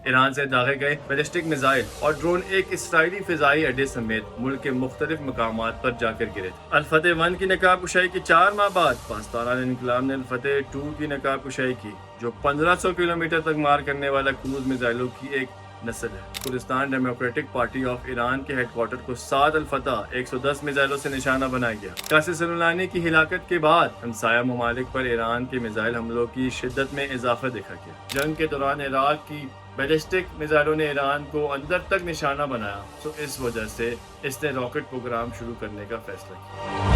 ایران سے داغے گئے ballistic missile اور ڈرون ایک اسرائیلی فضائی اڈے سمیت ملک کے مختلف مقامات پر جا کر گرے تھے۔ الفتح 1 کی نقاب کشائی کے 4 ماہ بعد پاسداران انقلاب نے الفتح 2 کی نقاب کشائی کی، جو 1500 کلومیٹر تک مار کرنے والا کروز میزائلوں کی ایک نسل ہے۔ Kurdistan democratic party of Iran کے ہیڈ کوارٹر کو 7 الفتح 110 میزائلوں سے نشانہ بنایا گیا۔ قاسم سلیمانی کی ہلاکت کے بعد ہمسایہ ممالک پر ایران کے میزائل حملوں کی شدت میں اضافہ دیکھا گیا۔ جنگ کے دوران عراق کی بیلسٹک میزائلوں نے ایران کو اندر تک نشانہ بنایا، تو اس وجہ سے اس نے راکٹ پروگرام شروع کرنے کا فیصلہ کیا۔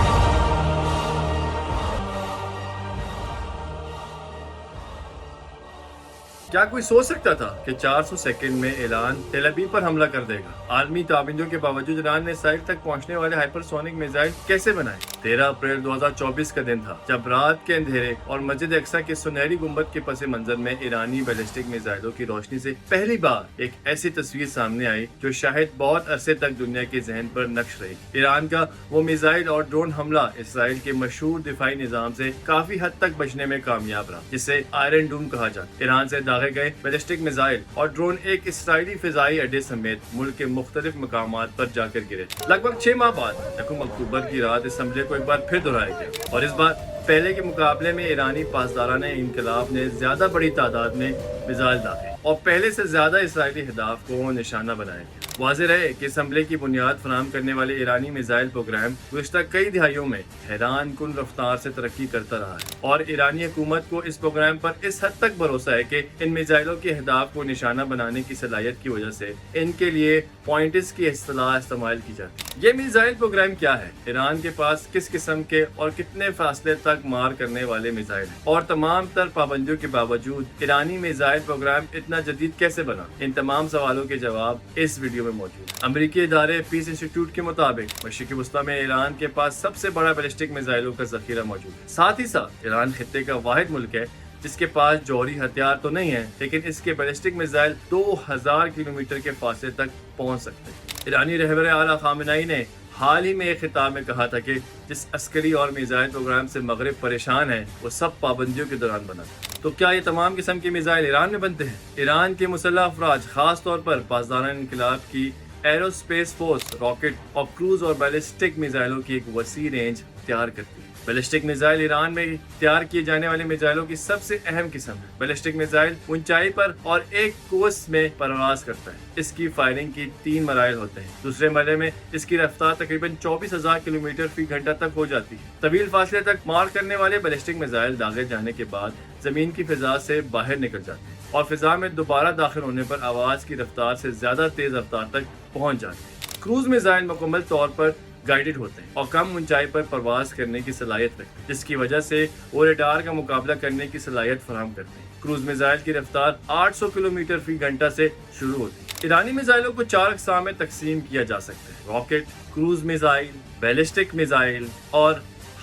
کیا کوئی سوچ سکتا تھا کہ 400 سیکنڈ میں ایران تیل ابیب پر حملہ کر دے گا؟ عالمی پابندیوں کے باوجود ایران نے اسرائیل تک پہنچنے والے ہائپر سونک میزائل کیسے بنائے؟ 13 اپریل 2024 کا دن تھا جب رات کے اندھیرے اور مسجد اقصی کے سنہری گنبد کے پس منظر میں ایرانی بیلسٹک میزائلوں کی روشنی سے پہلی بار ایک ایسی تصویر سامنے آئی جو شاید بہت عرصے تک دنیا کے ذہن پر نقش رہی۔ ایران کا وہ میزائل اور ڈرون حملہ اسرائیل کے مشہور دفاعی نظام سے کافی حد تک بچنے میں کامیاب رہا، جسے آئرن ڈوم کہا جاتا ہے۔ ایران سے داغے گئے بیلسٹک میزائل اور ڈرون ایک اسرائیلی فضائی اڈے سمیت ملک کے مختلف مقامات پر جا کر گرے۔ لگ بھگ 6 ماہ بعد 1 اکتوبر کی رات اس حملے کو ایک بار پھر دہرایا گیا، اور اس بار پہلے کے مقابلے میں ایرانی پاسداران انقلاب نے زیادہ بڑی تعداد میں میزائل داغے اور پہلے سے زیادہ اسرائیلی اہداف کو نشانہ بنایا گیا۔ واضح رہے کہ اس حملے کی بنیاد فراہم کرنے والے ایرانی میزائل پروگرام گزشتہ کئی دہائیوں میں حیران کن رفتار سے ترقی کرتا رہا ہے، اور ایرانی حکومت کو اس پروگرام پر اس حد تک بھروسہ ہے کہ ان میزائلوں کے اہداف کو نشانہ بنانے کی صلاحیت کی وجہ سے ان کے لیے پوائنٹس کی اصطلاح استعمال کی جاتی ہے۔ یہ میزائل پروگرام کیا ہے؟ ایران کے پاس کس قسم کے اور کتنے فاصلے تک مار کرنے والے میزائل ہیں، اور تمام تر پابندیوں کے باوجود ایرانی میزائل پروگرام اتنا جدید کیسے بنا؟ ان تمام سوالوں کے جواب اس ویڈیو میں موجود ہے۔ امریکی ادارے پیس انسٹیٹیوٹ کے مطابق مشرقی وسطیٰ میں ایران کے پاس سب سے بڑا بیلسٹک میزائلوں کا ذخیرہ موجود ہے۔ ساتھ ہی ساتھ ایران خطے کا واحد ملک ہے جس کے پاس جوہری ہتھیار تو نہیں ہے، لیکن اس کے بیلسٹک میزائل 2000 کلومیٹر کے فاصلے تک پہنچ سکتے ہیں۔ ایرانی رہبر اعلیٰ خامنہئی نے حال ہی میں ایک خطاب میں کہا تھا کہ جس عسکری اور میزائل پروگرام سے مغرب پریشان ہے وہ سب پابندیوں کے دوران بنا تھا۔ تو کیا یہ تمام قسم کے میزائل ایران میں بنتے ہیں؟ ایران کے مسلح افواج، خاص طور پر پاسداران انقلاب کی ایرو اسپیس فورس، راکٹ اور کروز اور بیلسٹک میزائلوں کی ایک وسیع رینج تیار کرتی ہے۔ بیلسٹک میزائل ایران میں تیار کیے جانے والے میزائلوں کی سب سے اہم قسم ہے۔ بیلسٹک میزائل اونچائی پر اور ایک کوس میں پرواز کرتا ہے۔ اس کی فائرنگ کی 3 مراحل ہوتے ہیں۔ دوسرے مرحلے میں اس کی رفتار تقریباً 24,000 کلومیٹر فی گھنٹہ تک ہو جاتی ہے۔ طویل فاصلے تک مار کرنے والے بیلسٹک میزائل داغے جانے کے بعد زمین کی فضا سے باہر نکل جاتے ہیں اور فضا میں دوبارہ داخل ہونے پر آواز کی رفتار سے زیادہ تیز رفتار تک پہنچ جاتے ہیں۔ کروز میزائل مکمل طور پر گائیڈڈ ہوتے ہیں اور کم اونچائی پر پرواز کرنے کی صلاحیت رکھتے ہیں، جس کی وجہ سے وہ ریڈار کا مقابلہ کرنے کی صلاحیت فراہم کرتے ہیں۔ کروز میزائل کی رفتار 800 کلومیٹر فی گھنٹہ سے شروع ہوتی ہے۔ ایرانی میزائلوں کو 4 اقسام میں تقسیم کیا جا سکتا ہے: rocket, cruise missile, ballistic missile اور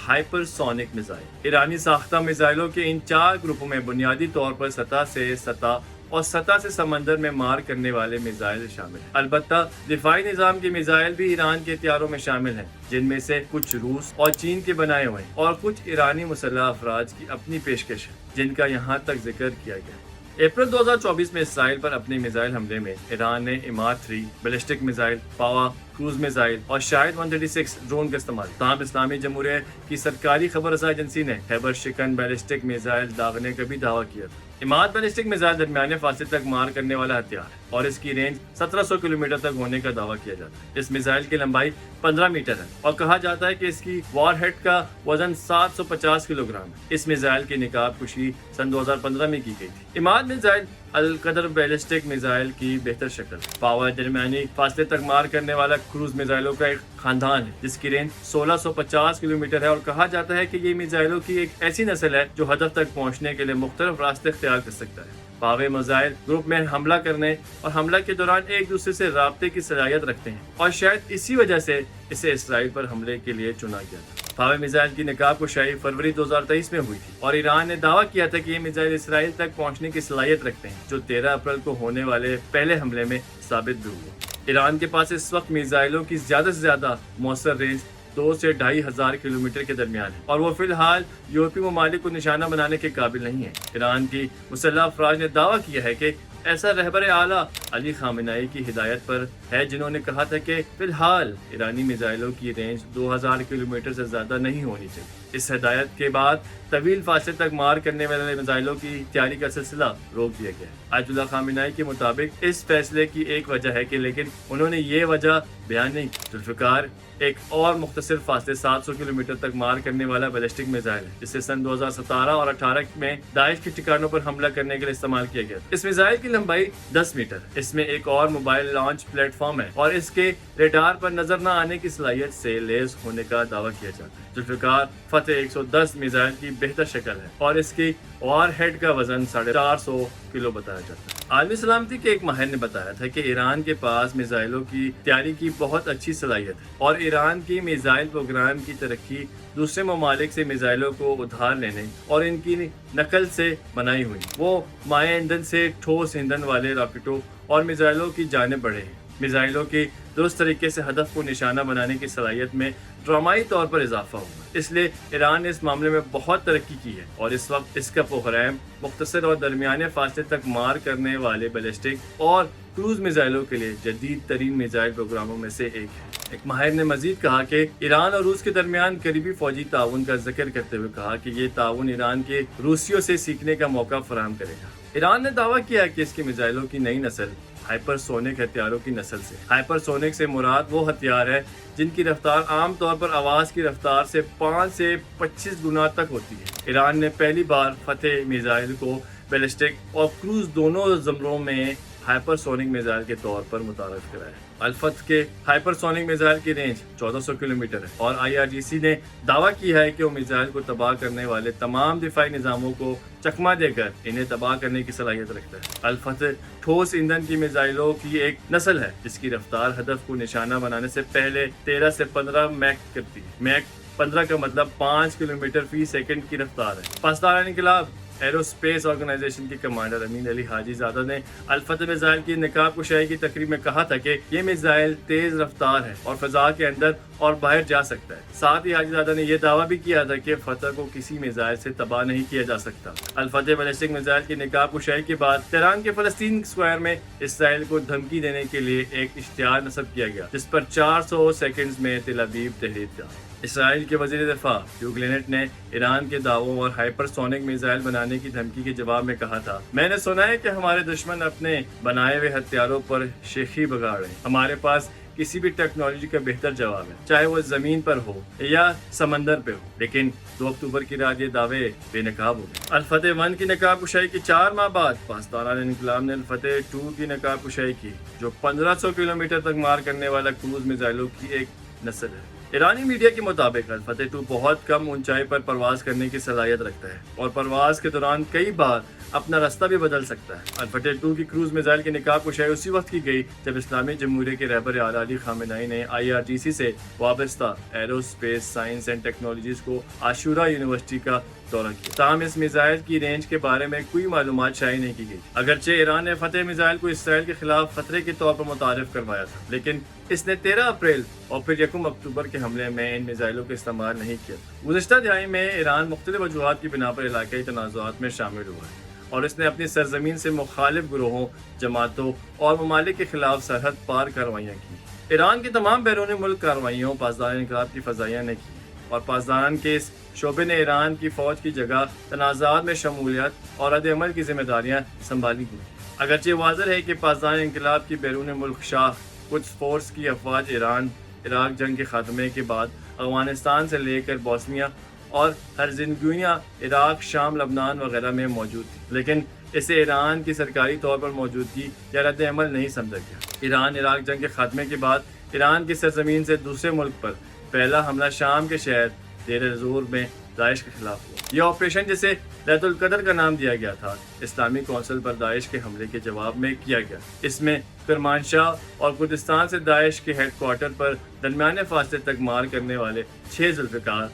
ہائپر سونک میزائل۔ ایرانی ساختہ میزائلوں کے ان 4 گروپوں میں بنیادی طور پر سطح سے سطح اور سطح سے سمندر میں مار کرنے والے میزائل شامل ہیں۔ البتہ دفاعی نظام کے میزائل بھی ایران کے ہتھیاروں میں شامل ہیں، جن میں سے کچھ روس اور چین کے بنائے ہوئے ہیں اور کچھ ایرانی مسلح افواج کی اپنی پیشکش ہے، جن کا یہاں تک ذکر کیا گیا ہے۔ اپریل 2024 میں اسرائیل پر اپنے میزائل حملے میں ایران نے IMAR-3 ballistic missile, Paveh cruise missile اور شاہد 136 ڈرون کا استعمال۔ تاہم اسلامی جمہوریہ کی سرکاری خبر رساں ایجنسی نے خیبر شکن بیلسٹک میزائل داغنے کا بھی دعویٰ کیا تھا۔ IMAR بیلسٹک میزائل درمیانے فاصلے تک مار کرنے والا ہتھیار ہے اور اس کی رینج 1700 کلومیٹر تک ہونے کا دعویٰ کیا جاتا ہے۔ اس میزائل کی لمبائی 15 میٹر ہے اور کہا جاتا ہے کہ اس کی وار ہیڈ کا وزن 750 کلو گرام ہے۔ اس میزائل کی نقاب کشی سن 2015 میں کی گئی تھی۔ IMAR میزائل القدر بیلسٹک میزائل کی بہتر شکل، پاور درمیانی فاصلے تک مار کرنے والا کروز میزائلوں کا ایک خاندان ہے جس کی رینج 1650 کلومیٹر ہے، اور کہا جاتا ہے کہ یہ میزائلوں کی ایک ایسی نسل ہے جو ہدف تک پہنچنے کے لیے مختلف راستے اختیار کر سکتا ہے۔ پاوے میزائل گروپ میں حملہ کرنے اور حملہ کے دوران ایک دوسرے سے رابطے کی صلاحیت رکھتے ہیں، اور شاید اسی وجہ سے اسے اسرائیل پر حملے کے لیے چنا گیا تھا۔ پاوے میزائل کی نقاب کشائی فروری 2023 میں ہوئی تھی اور ایران نے دعویٰ کیا تھا کہ یہ میزائل اسرائیل تک پہنچنے کی صلاحیت رکھتے ہیں، جو 13 اپریل کو ہونے والے پہلے حملے میں ثابت بھی ہوا۔ ایران کے پاس اس وقت میزائلوں کی زیادہ سے زیادہ مؤثر رینج 2 سے 2500 کلومیٹر کے درمیان ہے، اور وہ فی الحال یورپی ممالک کو نشانہ بنانے کے قابل نہیں ہے۔ ایران کی مسلح افواج نے دعویٰ کیا ہے کہ ایسا رہبر اعلیٰ علی خامنہئی کی ہدایت پر ہے جنہوں نے کہا تھا کہ فی الحال ایرانی میزائلوں کی رینج 2000 کلومیٹر سے زیادہ نہیں ہونی چاہیے۔ اس ہدایت کے بعد طویل فاصلے تک مار کرنے والے میزائلوں کی تیاری کا سلسلہ روک دیا گیا۔ آیت اللہ خامنہئی کے مطابق اس فیصلے کی ایک وجہ ہے کہ لیکن انہوں نے یہ وجہ بیان نہیں کی۔ ذوالفقار ایک اور مختصر فاصلے 700 کلومیٹر تک مار کرنے والا بیلسٹک میزائل ہے جسے سن 2017 اور 18 میں داعش کے ٹھکانوں پر حملہ کرنے کے لیے استعمال کیا گیا تھا۔ اس میزائل کی لمبائی 10 میٹر، اس میں ایک اور موبائل لانچ پلیٹ فارم ہے اور اس کے ریڈار پر نظر نہ آنے کی صلاحیت سے لیس ہونے کا دعویٰ کیا جاتا ہے۔ ذوالفقار فتح 110 میزائل کی بہتر شکل ہے اور اس کی وار ہیڈ کا وزن 450 کلو بتایا جاتا ہے۔ عالمی سلامتی کے ایک ماہر نے بتایا تھا کہ ایران کے پاس میزائلوں کی تیاری کی بہت اچھی صلاحیت ہے اور ایران کی میزائل پروگرام کی ترقی دوسرے ممالک سے میزائلوں کو ادھار لینے اور ان کی نقل سے بنائی ہوئی۔ وہ مائع ایندھن سے ٹھوس ایندھن والے راکٹوں اور میزائلوں کی جانب بڑھے ہیں۔ میزائلوں کی درست طریقے سے ہدف کو نشانہ بنانے کی صلاحیت میں ڈرامائی طور پر اضافہ ہوا، اس لیے ایران نے اس معاملے میں بہت ترقی کی ہے اور اس وقت اس کا پروگرام مختصر اور درمیانے فاصلے تک مار کرنے والے بیلسٹک اور کروز میزائلوں کے لیے جدید ترین میزائل پروگراموں میں سے ایک ہے۔ ایک ماہر نے مزید کہا کہ ایران اور روس کے درمیان قریبی فوجی تعاون کا ذکر کرتے ہوئے کہا کہ یہ تعاون ایران کے روسیوں سے سیکھنے کا موقع فراہم کرے گا۔ ایران نے دعویٰ کیا کہ اس کے میزائلوں کی نئی نسل ہائپر سونک ہتھیاروں کی نسل سے۔ ہائپر سونک سے مراد وہ ہتھیار ہے جن کی رفتار عام طور پر آواز کی رفتار سے 5 سے 25 گنا تک ہوتی ہے۔ ایران نے پہلی بار فتح میزائل کو بیلسٹک اور کروز دونوں زمروں میں ہائپر سونک میزائل کے طور پر متعارف کرایا ہے۔ الفتح کے ہائپر سونک میزائل کی رینج 1400 کلومیٹر ہے اور IRGC نے دعویٰ کیا ہے کہ وہ میزائل کو تباہ کرنے والے تمام دفاعی نظاموں کو چکما دے کر انہیں تباہ کرنے کی صلاحیت رکھتا ہے۔ الفتح ٹھوس ایندھن کی میزائلوں کی ایک نسل ہے جس کی رفتار ہدف کو نشانہ بنانے سے پہلے 13 سے 15 میک کرتی ہے۔ میک 15 کا مطلب 5 کلومیٹر فی سیکنڈ کی رفتار ہے۔ پاسدار انقلاب ایرو اسپیس آرگنائزیشن کے کمانڈر امین علی حاجی زادہ نے الفتح میزائل کی نقاب کشائی کی تقریب میں کہا تھا کہ یہ میزائل تیز رفتار ہے اور فضا کے اندر اور باہر جا سکتا ہے۔ ساتھ ہی حاجی زادہ نے یہ دعویٰ بھی کیا تھا کہ فتح کو کسی میزائل سے تباہ نہیں کیا جا سکتا۔ الفتح بیلسٹک میزائل کی نقاب کشائی کے بعد تہران کے فلسطین اسکوائر میں اسرائیل کو دھمکی دینے کے لیے ایک اشتہار نصب کیا گیا جس پر 400 سیکنڈز میں تل ابیب تحریر کا۔ اسرائیل کے وزیر دفاع یوگ لینٹ نے ایران کے دعووں اور ہائپر سونک میزائل بنانے کی دھمکی کے جواب میں کہا تھا، میں نے سنا ہے کہ ہمارے دشمن اپنے بنائے ہوئے ہتھیاروں پر شیخی بگاڑ رہے ہیں۔ ہمارے پاس کسی بھی ٹیکنالوجی کا بہتر جواب ہے، چاہے وہ زمین پر ہو یا سمندر پہ ہو، لیکن 2 اکتوبر کی رات یہ دعوے بے نقاب ہو گئے۔ الفتح 1 کی نقاب کشائی کے 4 ماہ بعد پاسداران انقلاب نے الفتح 2 کی نقاب کشائی کی جو 1500 کلومیٹر تک مار کرنے والا کروز میزائلوں کی ایک نسل ہے۔ ایرانی میڈیا کے مطابق الفتح 2 بہت کم اونچائی پر پرواز کرنے کی صلاحیت رکھتا ہے اور پرواز کے دوران کئی بار اپنا راستہ بھی بدل سکتا ہے۔ الفتح 2 کی کروز میزائل کی نقاب کشائی اسی وقت کی گئی جب اسلامی جمہوریہ کے رہبر اعلیٰ علی خامنہئی نے IRGC سے وابستہ arrow space science and technologies کو عاشورہ یونیورسٹی کا دورہ کیا۔ تاہم اس میزائل کی رینج کے بارے میں کوئی معلومات شائع نہیں کی گئی۔ اگرچہ ایران نے فتح میزائل کو اسرائیل کے خلاف خطرے کے طور پر متعارف کروایا تھا، لیکن اس نے 13 اپریل اور پھر 1 اکتوبر کے حملے میں ان میزائلوں کا استعمال نہیں کیا تھا۔ گزشتہ دہائی میں ایران مختلف وجوہات کی بنا پر علاقائی تنازعات میں شامل ہوا ہے اور اس نے اپنی سرزمین سے مخالف گروہوں، جماعتوں اور ممالک کے خلاف سرحد پار کارروائیاں کی۔ ایران کی تمام بیرون ملک کارروائیوں پاسدار انقلاب کی فضائیہ نے کی اور پاسداران کے اس شعبے نے ایران کی فوج کی جگہ تنازعات میں شمولیت اور رد عمل کی ذمہ داریاں سنبھالی ہوئی۔ اگرچہ واضح ہے کہ پاسدار انقلاب کی بیرون ملک شاخ قدس فورس کی افواج عراق جنگ کے خاتمے کے بعد افغانستان سے لے کر بوسنیا اور ہرزیگوینیا، عراق، شام، لبنان وغیرہ میں موجود تھی، لیکن اسے ایران کی سرکاری طور پر موجودگی یا رد عمل نہیں سمجھا گیا۔ ایران عراق جنگ کے خاتمے کے بعد ایران کی سرزمین سے دوسرے ملک پر پہلا حملہ شام کے شہر دیر الزور میں داعش کے خلاف ہوا۔ یہ آپریشن جسے لیلۃ القدر کا نام دیا گیا تھا اسلامی کونسل پر داعش کے حملے کے جواب میں کیا گیا۔ اس میں کرمانشاہ اور کردستان سے داعش کے ہیڈ کوارٹر پر درمیانے فاصلے تک مار کرنے والے 6 ذوالفقار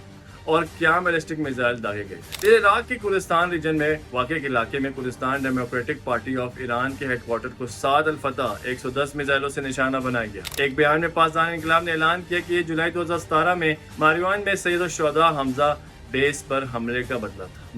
اور قیام بیلسٹک میزائل داغے گئے۔ پھر عراق کے کردستان ریجن میں واقع علاقے میں Kurdistan democratic party of Iran کے ہیڈ کوارٹر کو 7 الفتح 110 میزائلوں سے نشانہ بنایا گیا۔ ایک بیان میں پاسدار انقلاب نے اعلان کیا کہ یہ جولائی 2017 میں ماریوان میں سید الشہداء حمزہ بیس پر حملے کا بدلہ تھا۔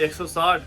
160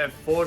F-4